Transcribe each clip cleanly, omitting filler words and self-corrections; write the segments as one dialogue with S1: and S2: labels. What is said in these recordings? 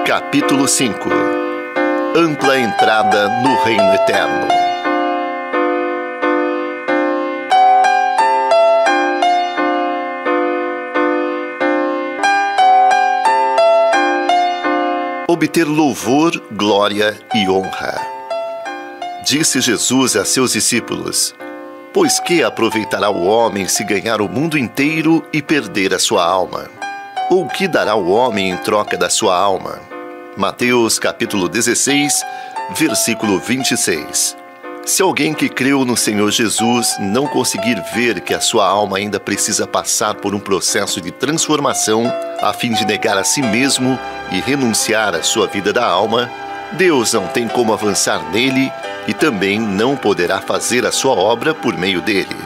S1: Capítulo 5. Ampla entrada no Reino Eterno. Obter louvor, glória e honra. Disse Jesus a seus discípulos: pois que aproveitará o homem se ganhar o mundo inteiro e perder a sua alma? Ou que dará o homem em troca da sua alma? Mateus capítulo 16, versículo 26. Se alguém que creu no Senhor Jesus não conseguir ver que a sua alma ainda precisa passar por um processo de transformação a fim de negar a si mesmo e renunciar à sua vida da alma, Deus não tem como avançar nele e também não poderá fazer a sua obra por meio dele.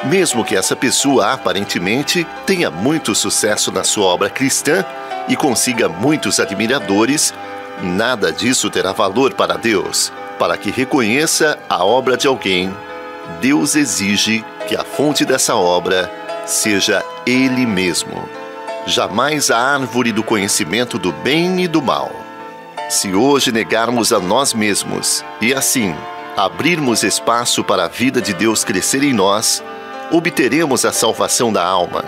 S1: Mesmo que essa pessoa aparentemente tenha muito sucesso na sua obra cristã e consiga muitos admiradores, nada disso terá valor para Deus. Para que reconheça a obra de alguém, Deus exige que a fonte dessa obra seja Ele mesmo. Jamais a árvore do conhecimento do bem e do mal. Se hoje negarmos a nós mesmos e assim abrirmos espaço para a vida de Deus crescer em nós, obteremos a salvação da alma.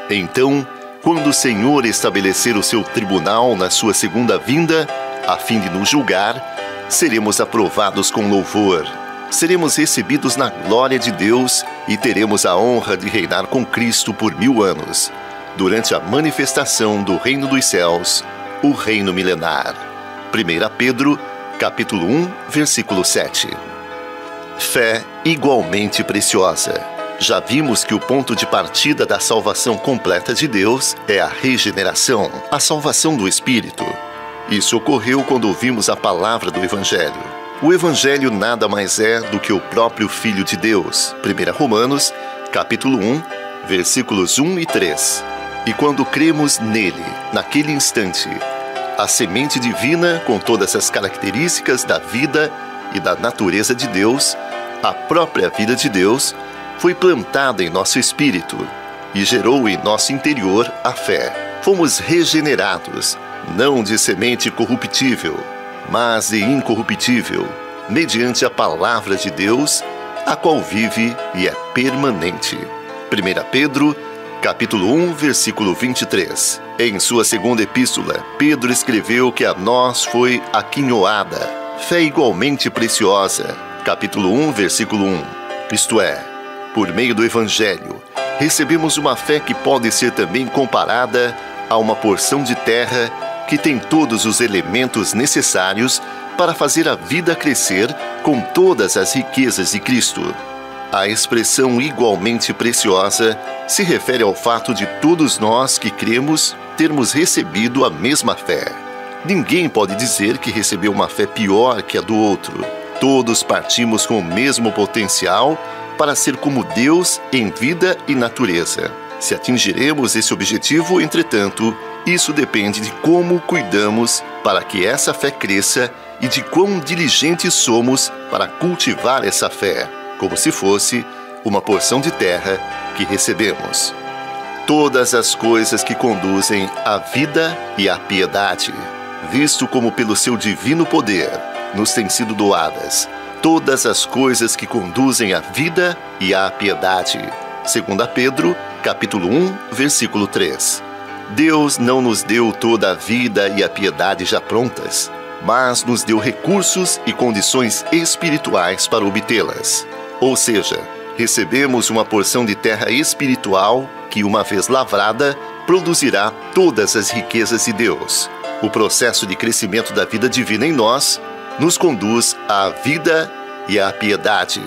S1: Então, quando o Senhor estabelecer o seu tribunal na sua segunda vinda, a fim de nos julgar, seremos aprovados com louvor, seremos recebidos na glória de Deus e teremos a honra de reinar com Cristo por 1000 anos, durante a manifestação do reino dos céus, o reino milenar. 1 Pedro, capítulo 1, versículo 7. Fé igualmente preciosa. Já vimos que o ponto de partida da salvação completa de Deus é a regeneração, a salvação do Espírito. Isso ocorreu quando ouvimos a palavra do Evangelho. O Evangelho nada mais é do que o próprio Filho de Deus. 1 Romanos, capítulo 1, versículos 1 e 3. E quando cremos nele, naquele instante, a semente divina, com todas as características da vida e da natureza de Deus, a própria vida de Deus, foi plantada em nosso espírito e gerou em nosso interior a fé. Fomos regenerados, não de semente corruptível, mas de incorruptível, mediante a palavra de Deus, a qual vive e é permanente. 1 Pedro, capítulo 1, versículo 23. Em sua segunda epístola, Pedro escreveu que a nós foi aquinhoada, fé igualmente preciosa. Capítulo 1, versículo 1. Isto é, por meio do Evangelho, recebemos uma fé que pode ser também comparada a uma porção de terra que tem todos os elementos necessários para fazer a vida crescer com todas as riquezas de Cristo. A expressão igualmente preciosa se refere ao fato de todos nós que cremos termos recebido a mesma fé. Ninguém pode dizer que recebeu uma fé pior que a do outro. Todos partimos com o mesmo potencial para ser como Deus em vida e natureza. Se atingiremos esse objetivo, entretanto, isso depende de como cuidamos para que essa fé cresça e de quão diligentes somos para cultivar essa fé, como se fosse uma porção de terra que recebemos. Todas as coisas que conduzem à vida e à piedade, visto como pelo seu divino poder, nos têm sido doadas. Todas as coisas que conduzem à vida e à piedade. 2 Pedro, capítulo 1, versículo 3. Deus não nos deu toda a vida e a piedade já prontas, mas nos deu recursos e condições espirituais para obtê-las. Ou seja, recebemos uma porção de terra espiritual que, uma vez lavrada, produzirá todas as riquezas de Deus. O processo de crescimento da vida divina em nós nos conduz à vida e à piedade.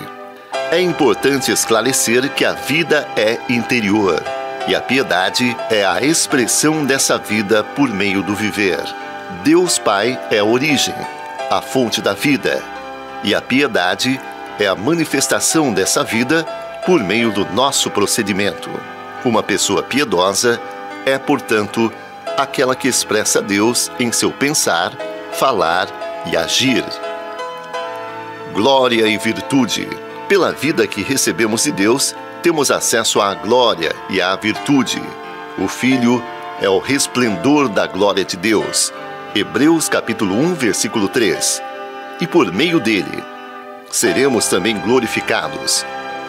S1: É importante esclarecer que a vida é interior e a piedade é a expressão dessa vida por meio do viver. Deus Pai é a origem, a fonte da vida, e a piedade é a manifestação dessa vida por meio do nosso procedimento. Uma pessoa piedosa é, portanto, aquela que expressa Deus em seu pensar, falar e agir. Glória e virtude. Pela vida que recebemos de Deus, temos acesso à glória e à virtude. O Filho é o resplendor da glória de Deus. Hebreus capítulo 1, versículo 3. E por meio dele, seremos também glorificados.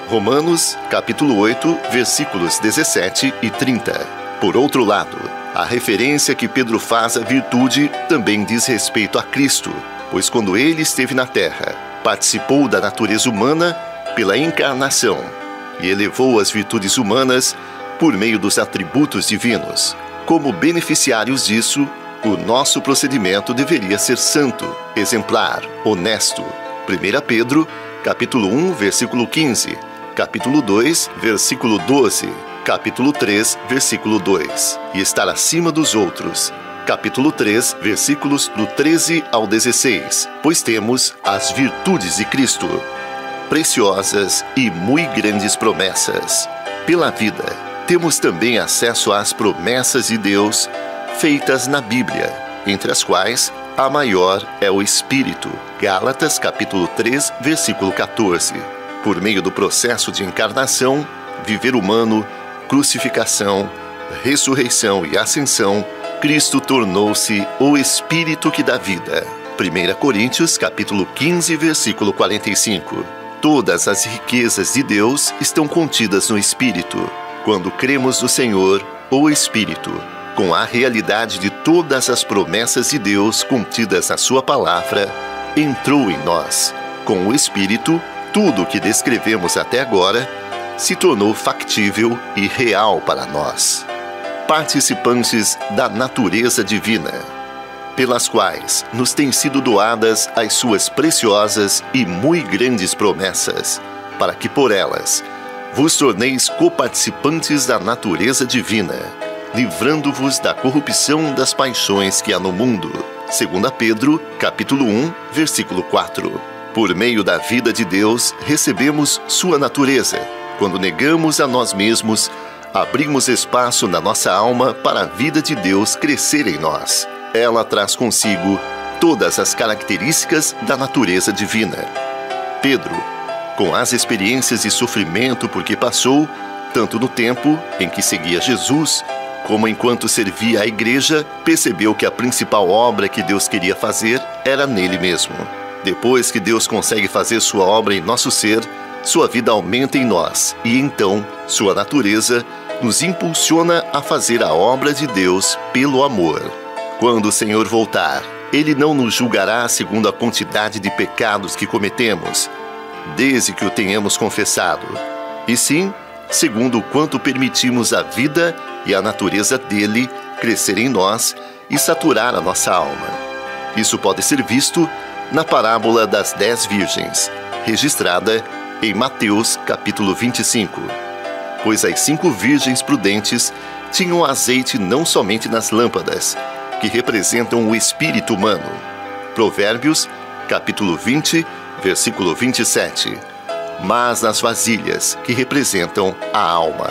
S1: Romanos capítulo 8, versículos 17 e 30. Por outro lado, a referência que Pedro faz à virtude também diz respeito a Cristo, pois quando ele esteve na terra, participou da natureza humana pela encarnação e elevou as virtudes humanas por meio dos atributos divinos. Como beneficiários disso, o nosso procedimento deveria ser santo, exemplar, honesto. 1 Pedro, capítulo 1, versículo 15, capítulo 2, versículo 12, capítulo 3, versículo 2, e estar acima dos outros. Capítulo 3, versículos do 13 ao 16, pois temos as virtudes de Cristo, preciosas e muito grandes promessas. Pela vida, temos também acesso às promessas de Deus feitas na Bíblia, entre as quais a maior é o Espírito. Gálatas capítulo 3, versículo 14. Por meio do processo de encarnação, viver humano, crucificação, ressurreição e ascensão, Cristo tornou-se o Espírito que dá vida. 1 Coríntios capítulo 15, versículo 45. Todas as riquezas de Deus estão contidas no Espírito. Quando cremos no Senhor, o Espírito, com a realidade de todas as promessas de Deus contidas na sua palavra, entrou em nós. Com o Espírito, tudo o que descrevemos até agora se tornou factível e real para nós. Participantes da natureza divina, pelas quais nos têm sido doadas as suas preciosas e muito grandes promessas, para que por elas vos torneis coparticipantes da natureza divina, livrando-vos da corrupção das paixões que há no mundo. 2 Pedro, capítulo 1, versículo 4. Por meio da vida de Deus, recebemos sua natureza. Quando negamos a nós mesmos, abrimos espaço na nossa alma para a vida de Deus crescer em nós. Ela traz consigo todas as características da natureza divina. Pedro, com as experiências de sofrimento por que passou, tanto no tempo em que seguia Jesus, como enquanto servia à igreja, percebeu que a principal obra que Deus queria fazer era nele mesmo. Depois que Deus consegue fazer sua obra em nosso ser, sua vida aumenta em nós e então sua natureza nos impulsiona a fazer a obra de Deus pelo amor. Quando o Senhor voltar, Ele não nos julgará segundo a quantidade de pecados que cometemos, desde que o tenhamos confessado, e sim segundo o quanto permitimos a vida e a natureza dele crescer em nós e saturar a nossa alma. Isso pode ser visto na parábola das 10 virgens, registrada em Mateus capítulo 25. Pois as 5 virgens prudentes tinham azeite não somente nas lâmpadas, que representam o espírito humano. Provérbios capítulo 20, versículo 27. Mas nas vasilhas, que representam a alma.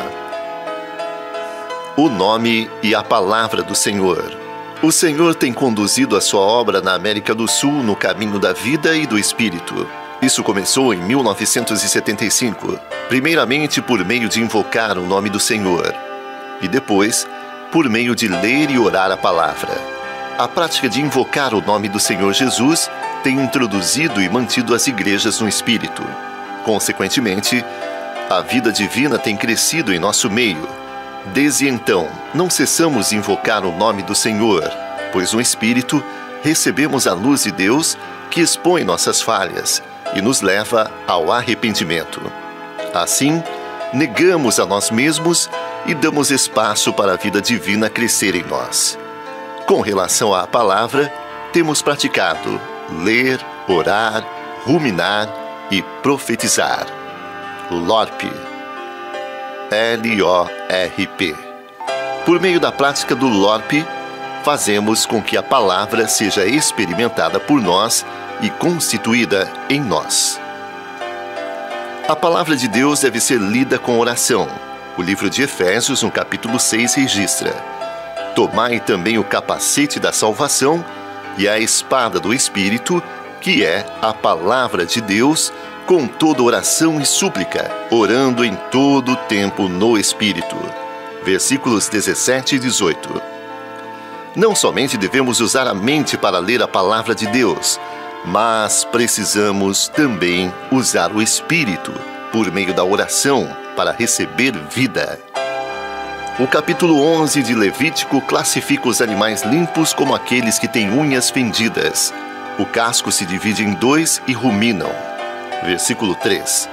S1: O nome e a palavra do Senhor. O Senhor tem conduzido a sua obra na América do Sul no caminho da vida e do Espírito. Isso começou em 1975, primeiramente por meio de invocar o nome do Senhor, e depois por meio de ler e orar a palavra. A prática de invocar o nome do Senhor Jesus tem introduzido e mantido as igrejas no Espírito. Consequentemente, a vida divina tem crescido em nosso meio. Desde então, não cessamos de invocar o nome do Senhor, pois no Espírito recebemos a luz de Deus que expõe nossas falhas e nos leva ao arrependimento. Assim, negamos a nós mesmos e damos espaço para a vida divina crescer em nós. Com relação à palavra, temos praticado ler, orar, ruminar e profetizar. LORP. L-O-R-P. Por meio da prática do LORP, fazemos com que a palavra seja experimentada por nós e constituída em nós. A palavra de Deus deve ser lida com oração. O livro de Efésios, no capítulo 6, registra: tomai também o capacete da salvação e a espada do Espírito, que é a palavra de Deus, com toda oração e súplica, orando em todo o tempo no Espírito. Versículos 17 e 18. Não somente devemos usar a mente para ler a palavra de Deus, mas precisamos também usar o Espírito, por meio da oração, para receber vida. O capítulo 11 de Levítico classifica os animais limpos como aqueles que têm unhas fendidas. O casco se divide em dois e ruminam. Versículo 3.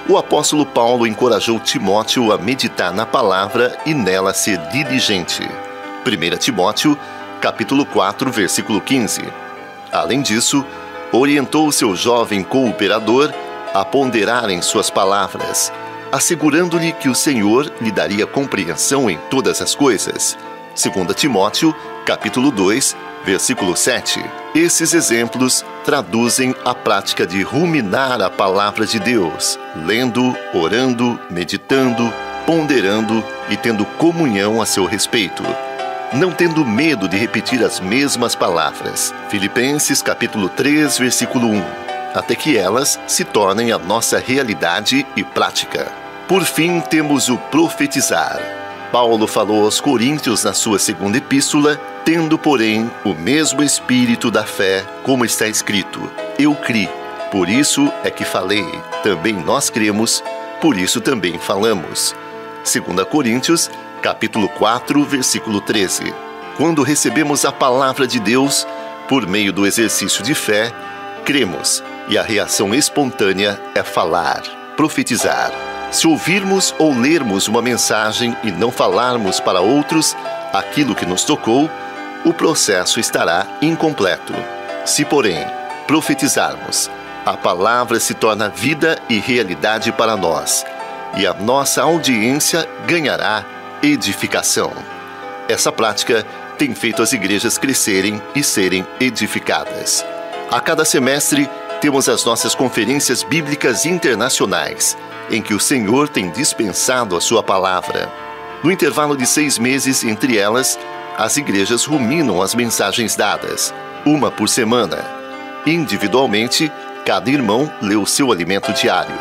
S1: O apóstolo Paulo encorajou Timóteo a meditar na palavra e nela ser diligente. 1 Timóteo, capítulo 4, versículo 15. Além disso, orientou o seu jovem cooperador a ponderar em suas palavras, assegurando-lhe que o Senhor lhe daria compreensão em todas as coisas. 2 Timóteo, capítulo 2, versículo 7. Esses exemplos traduzem a prática de ruminar a palavra de Deus, lendo, orando, meditando, ponderando e tendo comunhão a seu respeito, não tendo medo de repetir as mesmas palavras. Filipenses capítulo 3, versículo 1. Até que elas se tornem a nossa realidade e prática. Por fim, temos o profetizar. Paulo falou aos Coríntios na sua segunda epístola, tendo, porém, o mesmo espírito da fé, como está escrito: eu criei, por isso é que falei. Também nós cremos, por isso também falamos. 2 Coríntios, capítulo 4, versículo 13. Quando recebemos a palavra de Deus, por meio do exercício de fé, cremos, e a reação espontânea é falar, profetizar. Se ouvirmos ou lermos uma mensagem e não falarmos para outros aquilo que nos tocou, o processo estará incompleto. Se, porém, profetizarmos, a palavra se torna vida e realidade para nós, e a nossa audiência ganhará edificação. Essa prática tem feito as igrejas crescerem e serem edificadas. A cada semestre, temos as nossas conferências bíblicas internacionais, em que o Senhor tem dispensado a sua palavra. No intervalo de 6 meses entre elas, as igrejas ruminam as mensagens dadas, uma por semana. Individualmente, cada irmão lê o seu alimento diário.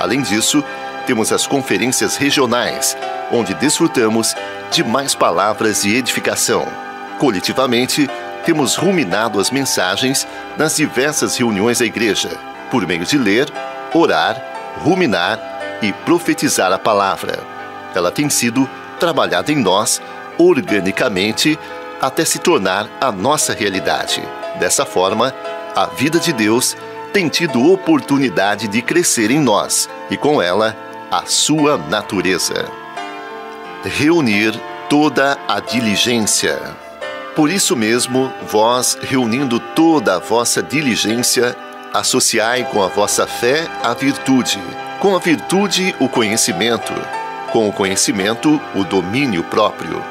S1: Além disso, temos as conferências regionais, onde desfrutamos de mais palavras de edificação. Coletivamente, temos ruminado as mensagens nas diversas reuniões da igreja, por meio de ler, orar, ruminar e profetizar a palavra. Ela tem sido trabalhada em nós organicamente até se tornar a nossa realidade. Dessa forma, a vida de Deus tem tido oportunidade de crescer em nós e, com ela, a sua natureza. Reunir toda a diligência. Por isso mesmo, vós, reunindo toda a vossa diligência, associai com a vossa fé a virtude, com a virtude o conhecimento, com o conhecimento o domínio próprio,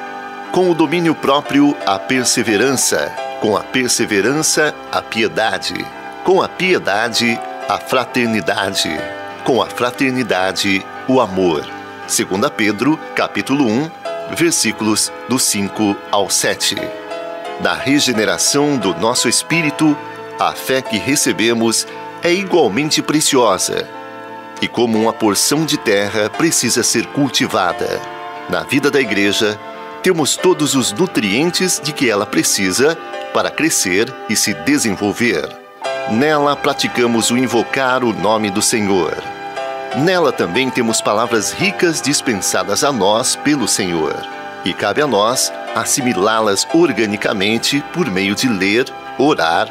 S1: com o domínio próprio a perseverança, com a perseverança a piedade, com a piedade a fraternidade, com a fraternidade o amor. 2 Pedro, capítulo 1, versículos do 5 ao 7. Na regeneração do nosso espírito, a fé que recebemos é igualmente preciosa e, como uma porção de terra, precisa ser cultivada. Na vida da igreja, temos todos os nutrientes de que ela precisa para crescer e se desenvolver. Nela praticamos o invocar o nome do Senhor. Nela também temos palavras ricas dispensadas a nós pelo Senhor, e cabe a nós assimilá-las organicamente por meio de ler, orar,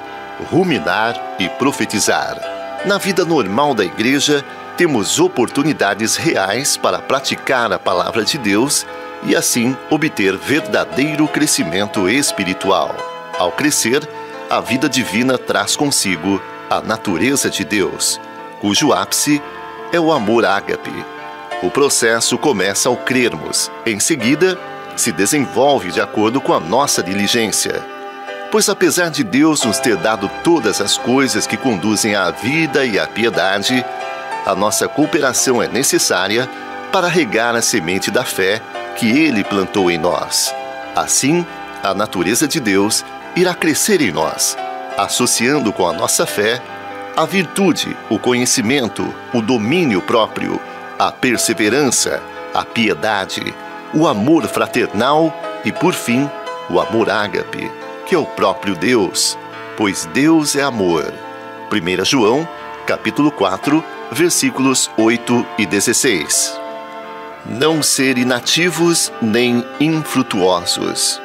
S1: ruminar e profetizar. Na vida normal da igreja, temos oportunidades reais para praticar a palavra de Deus e assim obter verdadeiro crescimento espiritual. Ao crescer, a vida divina traz consigo a natureza de Deus, cujo ápice é o amor ágape. O processo começa ao crermos. Em seguida, se desenvolve de acordo com a nossa diligência. Pois apesar de Deus nos ter dado todas as coisas que conduzem à vida e à piedade, a nossa cooperação é necessária para regar a semente da fé que Ele plantou em nós. Assim, a natureza de Deus irá crescer em nós, associando com a nossa fé a virtude, o conhecimento, o domínio próprio, a perseverança, a piedade, o amor fraternal e, por fim, o amor ágape, que é o próprio Deus, pois Deus é amor. 1 João, capítulo 4, versículos 8 e 16. Não ser inativos nem infrutuosos,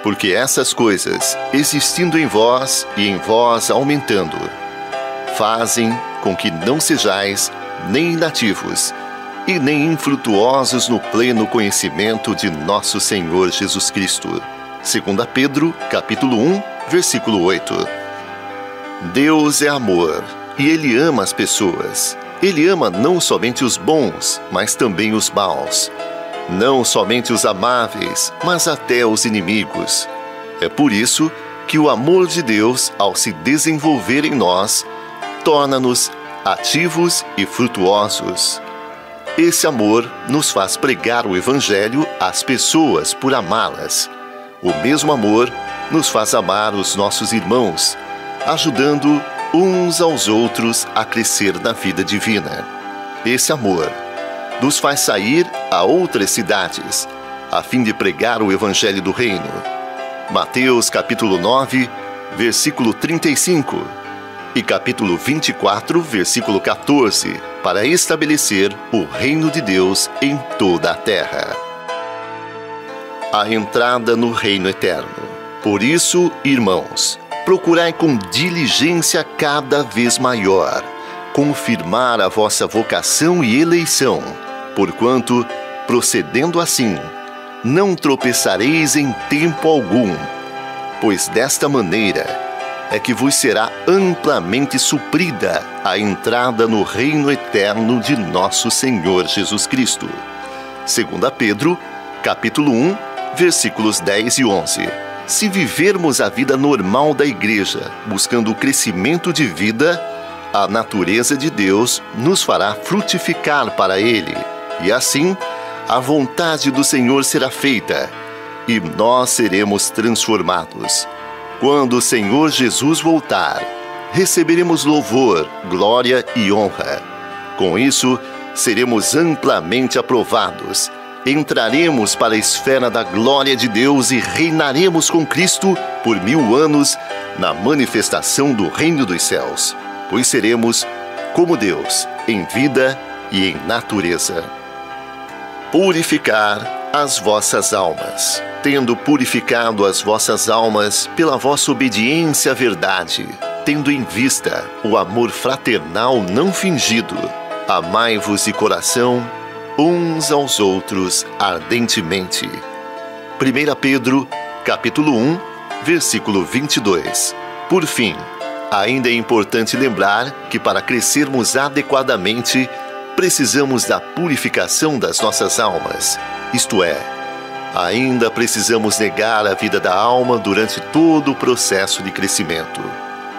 S1: porque essas coisas, existindo em vós e em vós aumentando, fazem com que não sejais nem inativos e nem infrutuosos no pleno conhecimento de nosso Senhor Jesus Cristo. 2 Pedro, capítulo 1, versículo 8. Deus é amor e Ele ama as pessoas. Ele ama não somente os bons, mas também os maus. Não somente os amáveis, mas até os inimigos. É por isso que o amor de Deus, ao se desenvolver em nós, torna-nos ativos e frutuosos. Esse amor nos faz pregar o Evangelho às pessoas por amá-las. O mesmo amor nos faz amar os nossos irmãos, ajudando uns aos outros a crescer na vida divina. Esse amor nos faz sair a outras cidades, a fim de pregar o Evangelho do Reino. Mateus capítulo 9, versículo 35 e capítulo 24, versículo 14, para estabelecer o reino de Deus em toda a terra. A entrada no reino eterno. Por isso, irmãos, procurai com diligência cada vez maior confirmar a vossa vocação e eleição, porquanto, procedendo assim, não tropeçareis em tempo algum, pois desta maneira é que vos será amplamente suprida a entrada no reino eterno de nosso Senhor Jesus Cristo. 2 Pedro, capítulo 1, versículos 10 e 11. Se vivermos a vida normal da igreja, buscando o crescimento de vida, a natureza de Deus nos fará frutificar para Ele, e assim a vontade do Senhor será feita, e nós seremos transformados. Quando o Senhor Jesus voltar, receberemos louvor, glória e honra. Com isso, seremos amplamente aprovados. Entraremos para a esfera da glória de Deus e reinaremos com Cristo por 1000 anos na manifestação do reino dos céus, pois seremos como Deus em vida e em natureza. Purificar as vossas almas. Tendo purificado as vossas almas pela vossa obediência à verdade, tendo em vista o amor fraternal não fingido, amai-vos de coração uns aos outros ardentemente. 1 Pedro, capítulo 1, versículo 22. Por fim, ainda é importante lembrar que para crescermos adequadamente, precisamos da purificação das nossas almas, isto é, ainda precisamos negar a vida da alma durante todo o processo de crescimento,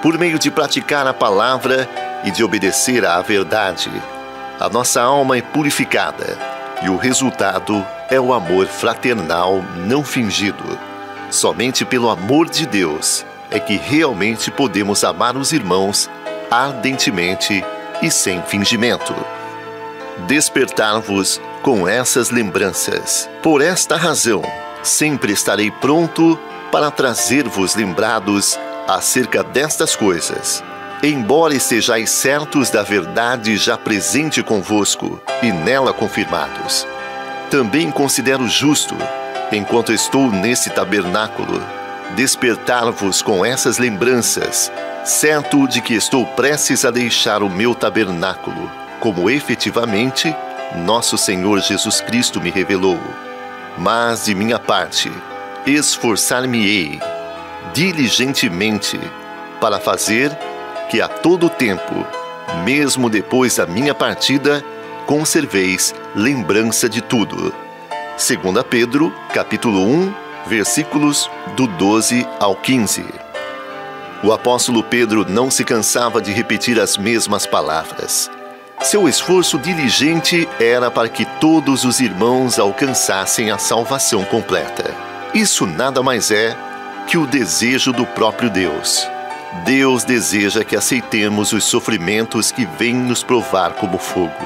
S1: por meio de praticar a palavra e de obedecer à verdade. A nossa alma é purificada e o resultado é o amor fraternal não fingido. Somente pelo amor de Deus é que realmente podemos amar os irmãos ardentemente e sem fingimento. Despertar-vos com essas lembranças. Por esta razão, sempre estarei pronto para trazer-vos lembrados acerca destas coisas, embora estejais certos da verdade já presente convosco e nela confirmados. Também considero justo, enquanto estou nesse tabernáculo, despertar-vos com essas lembranças, certo de que estou prestes a deixar o meu tabernáculo, como efetivamente nosso Senhor Jesus Cristo me revelou. Mas, de minha parte, esforçar-me-ei diligentemente para fazer que a todo tempo, mesmo depois da minha partida, conserveis lembrança de tudo. 2 Pedro, capítulo 1, versículos do 12 ao 15. O apóstolo Pedro não se cansava de repetir as mesmas palavras. Seu esforço diligente era para que todos os irmãos alcançassem a salvação completa. Isso nada mais é que o desejo do próprio Deus. Deus deseja que aceitemos os sofrimentos que vêm nos provar como fogo,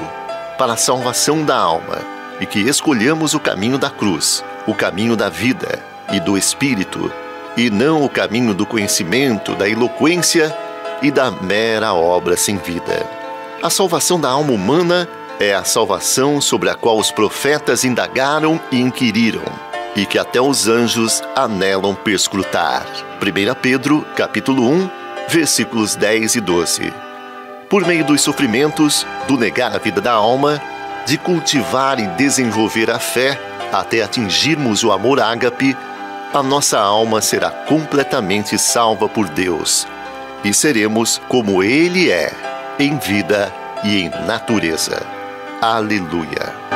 S1: para a salvação da alma, e que escolhamos o caminho da cruz, o caminho da vida, e do Espírito, e não o caminho do conhecimento, da eloquência e da mera obra sem vida. A salvação da alma humana é a salvação sobre a qual os profetas indagaram e inquiriram, e que até os anjos anelam perscrutar. 1 Pedro, capítulo 1, versículos 10 e 12. Por meio dos sofrimentos, do negar a vida da alma, de cultivar e desenvolver a fé até atingirmos o amor ágape, a nossa alma será completamente salva por Deus e seremos como Ele é, em vida e em natureza. Aleluia!